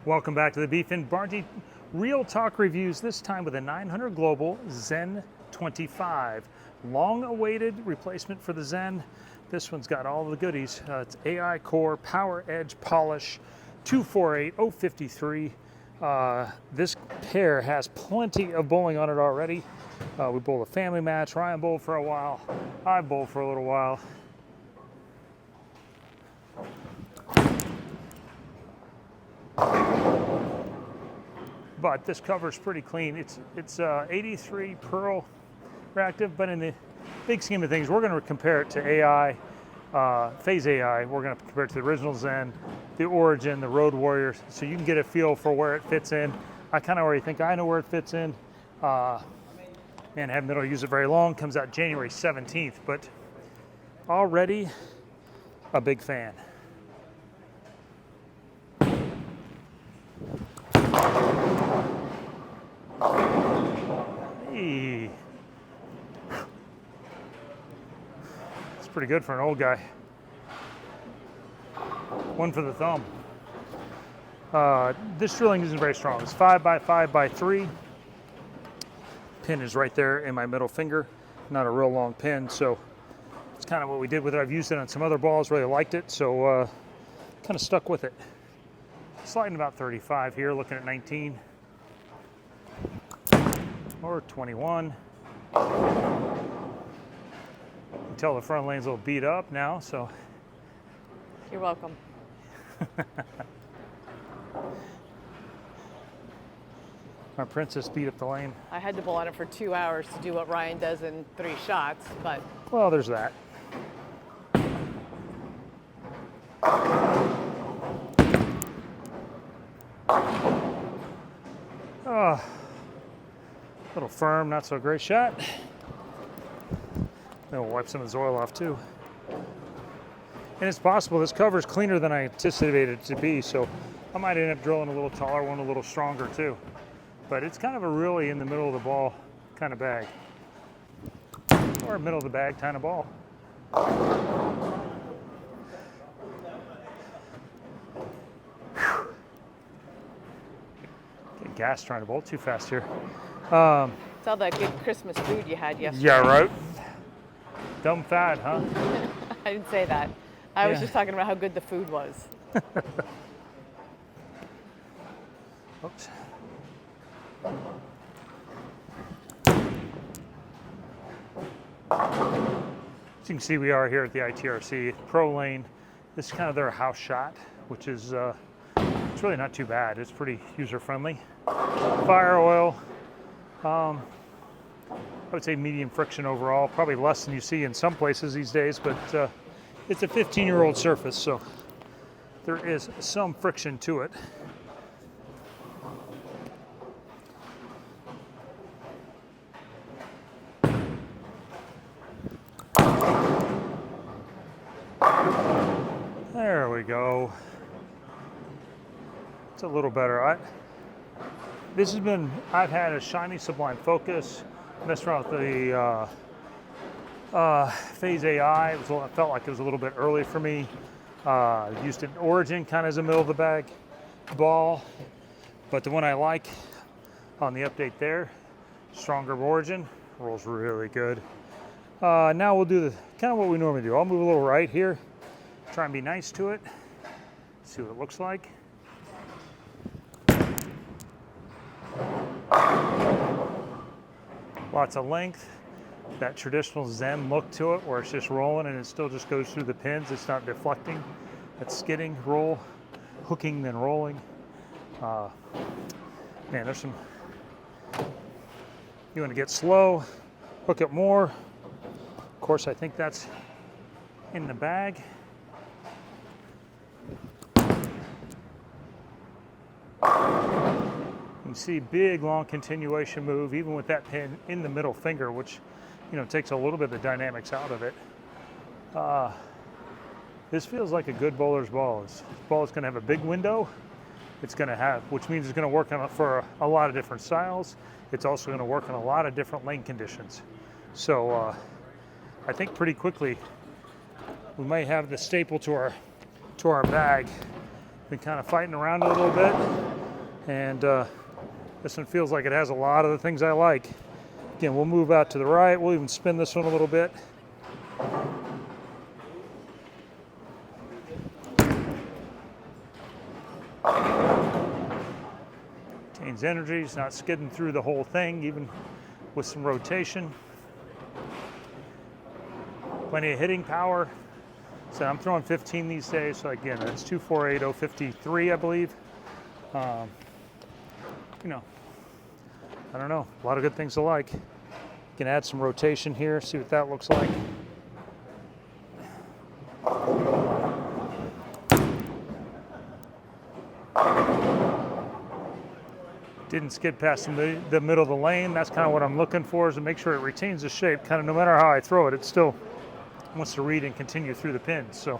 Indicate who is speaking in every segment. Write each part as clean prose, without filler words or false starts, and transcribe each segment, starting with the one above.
Speaker 1: Welcome back to the Beefin BArnzy Real Talk Reviews, this time with a 900 Global Zen 25. Long-awaited replacement for the Zen. This one's got all the goodies. It's AI core, power edge polish, 248053. This pair has plenty of bowling on it already. We bowled a family match. Ryan bowled for a while. I bowled for a little while. But this cover's pretty clean. It's 83 pearl reactive, but in the big scheme of things, we're going to compare it to AI, Phase AI. We're going to compare it to the original Zen, the Origin, the Road Warrior, so you can get a feel for where it fits in. I kind of already think I know where it fits in. Man, haven't been able to use it very long. Comes out January 17th, but already a big fan. Hey. It's pretty good for an old guy. One for the thumb. This drilling isn't very strong. It's 5x5x3. Pin is right there in my middle finger. Not a real long pin, so it's kind of what we did with it. I've used it on some other balls, really liked it, so kind of stuck with it. Sliding about 35 here, looking at 19 or 21. You can tell the front lane's a little beat up now, so.
Speaker 2: You're welcome.
Speaker 1: My princess beat up the lane.
Speaker 2: I had to bowl on it for 2 hours to do what Ryan does in 3 shots, but.
Speaker 1: Well, there's that. Oh, a little firm, not so great shot. Then we'll wipe some of this oil off too. And it's possible this cover is cleaner than I anticipated it to be, so I might end up drilling a little taller one, a little stronger too. But it's kind of a really in the middle of the ball kind of bag. Or middle of the bag kind of ball. Get gas trying to bowl too fast here.
Speaker 2: It's all that good Christmas food you had yesterday.
Speaker 1: Yeah, right. Dumb fat, huh?
Speaker 2: I didn't say that. I was just talking about how good the food was.
Speaker 1: Oops. As you can see, we are here at the ITRC Pro Lane. This is kind of their house shot, which is it's really not too bad. It's pretty user-friendly. Fire oil, I would say medium friction overall, probably less than you see in some places these days, but it's a 15-year-old surface, so there is some friction to it. There we go. It's a little better. I've had a shiny Sublime Focus, messed around with the Phase AI. It felt like it was a little bit early for me. Used an Origin kind of as a middle of the bag ball, but the one I like on the update there, stronger Origin, rolls really good. Now we'll do the kind of what we normally do. I'll move a little right here, try and be nice to it, see what it looks like. Lots of length, that traditional Zen look to it where it's just rolling and it still just goes through the pins. It's not deflecting. It's skidding, roll, hooking, then rolling. Man, there's some, you want to get slow, hook it more. Of course, I think that's in the bag. You can see big, long continuation move, even with that pin in the middle finger, which, you know, takes a little bit of the dynamics out of it. This feels like a good bowler's ball. This ball is going to have a big window. It's going to have, which means it's going to work on it for a lot of different styles. It's also going to work on a lot of different lane conditions. So I think pretty quickly we might have the staple to our bag Been kind of fighting around it a little bit, and this one feels like it has a lot of the things I like. Again, we'll move out to the right. We'll even spin this one a little bit. Retains energy, it's not skidding through the whole thing, even with some rotation. Plenty of hitting power. So I'm throwing 15 these days, so again, that's 248.053, I believe. You know, I don't know, a lot of good things to like. You can add some rotation here, see what that looks like. Didn't skid past the middle of the lane. That's kind of what I'm looking for, is to make sure it retains the shape. Kind of no matter how I throw it, it still wants to read and continue through the pins. So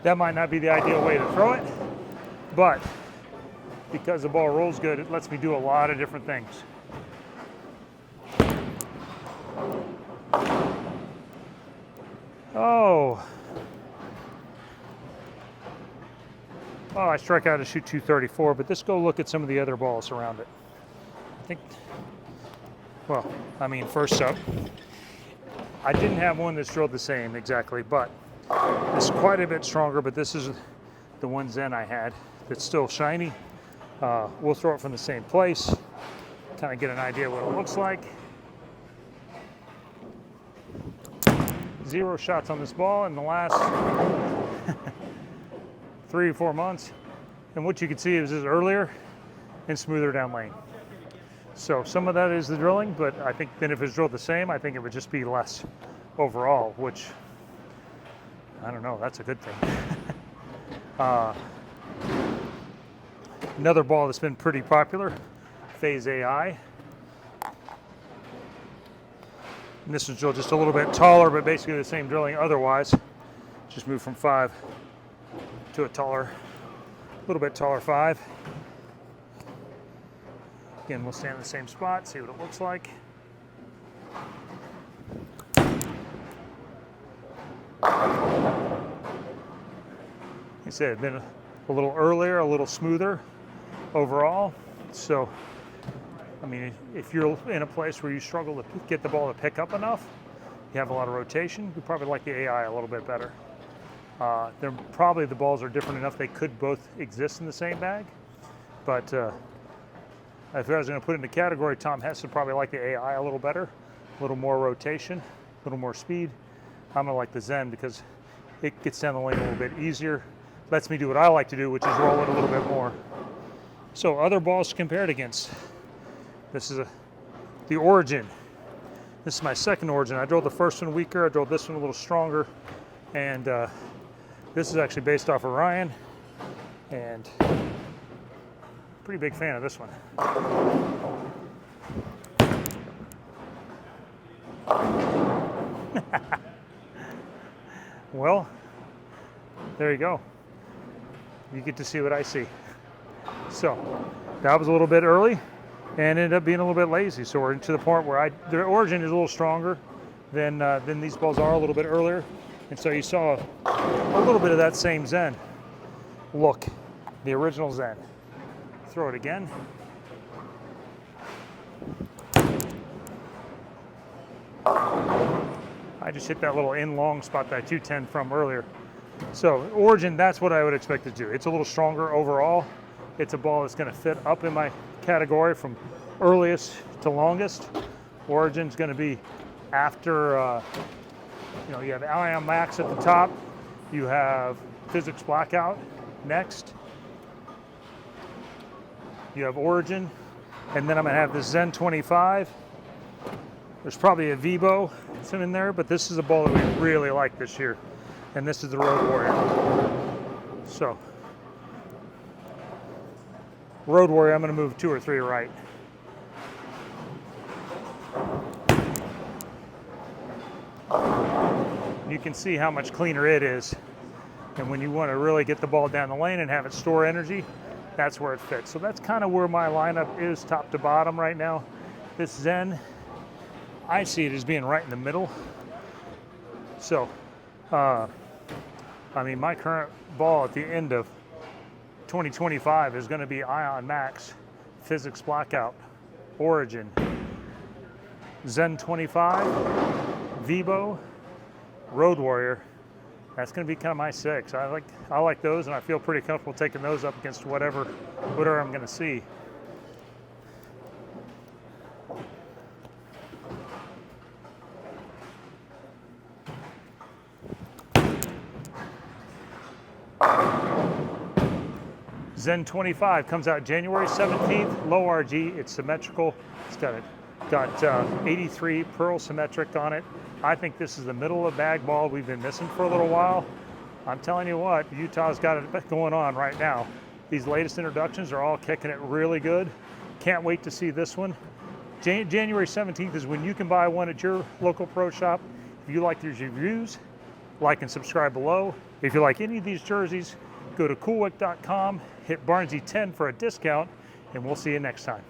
Speaker 1: that might not be the ideal way to throw it, but because the ball rolls good, it lets me do a lot of different things. Oh, I strike out to shoot 234, but let's go look at some of the other balls around it. I think, well, I mean, first up, I didn't have one that's drilled the same exactly, but this is quite a bit stronger, but this is the one Zen I had that's still shiny. We'll throw it from the same place, kind of get an idea what it looks like. 0 shots on this ball in the last 3 or 4 months. And what you can see is earlier and smoother down lane. So some of that is the drilling, but I think then if it's drilled the same, I think it would just be less overall, which, I don't know, that's a good thing. Another ball that's been pretty popular, Phase AI. And this is drilled just a little bit taller, but basically the same drilling otherwise. Just moved from 5 to a little bit taller 5. Again, we'll stand in the same spot, see what it looks like. Like I said, it's been a little earlier, a little smoother overall. So, I mean, if you're in a place where you struggle to get the ball to pick up enough, you have a lot of rotation, you probably like the AI a little bit better. Probably the balls are different enough they could both exist in the same bag, but if I was going to put it in a category, Tom Hess would probably like the AI a little better, a little more rotation, a little more speed. I'm going to like the Zen because it gets down the lane a little bit easier, lets me do what I like to do, which is roll it a little bit more. So other balls to compare it against. This is the Origin. This is my second Origin. I drilled the first one weaker, I drilled this one a little stronger, and this is actually based off of Ryan, and pretty big fan of this one. Well, there you go. You get to see what I see. So that was a little bit early and ended up being a little bit lazy. So we're to the point where the Origin is a little stronger than these balls are a little bit earlier. And so you saw a little bit of that same Zen look, the original Zen. Throw it again. I just hit that little in long spot that 210 from earlier. So Origin, that's what I would expect it to do. It's a little stronger overall. It's a ball that's going to fit up in my category from earliest to longest. Origin's going to be after, you have Ion Max at the top. You have Physics Blackout next. You have Origin, and then I'm going to have the Zen 25. There's probably a Vibo some in there, but this is a ball that we really like this year, and this is the Road Warrior. So, Road Warrior, I'm going to move 2 or 3 right. You can see how much cleaner it is, and when you want to really get the ball down the lane and have it store energy, that's where it fits. So that's kind of where my lineup is, top to bottom right now. This Zen, I see it as being right in the middle. So I mean, my current ball at the end of 2025 is going to be Ion Max, Physics Blackout, Origin, Zen 25, Vibo, Road Warrior. That's going to be kind of my 6. I like those, and I feel pretty comfortable taking those up against whatever I'm going to see. Zen 25 comes out January 17th, low RG, it's symmetrical. It's got 83 pearl symmetric on it. I think this is the middle of the bag ball we've been missing for a little while. I'm telling you what, Utah's got it going on right now. These latest introductions are all kicking it really good. Can't wait to see this one. January 17th is when you can buy one at your local pro shop. If you like these reviews, like and subscribe below. If you like any of these jerseys, go to coolwick.com, hit BArnzy10 for a discount, and we'll see you next time.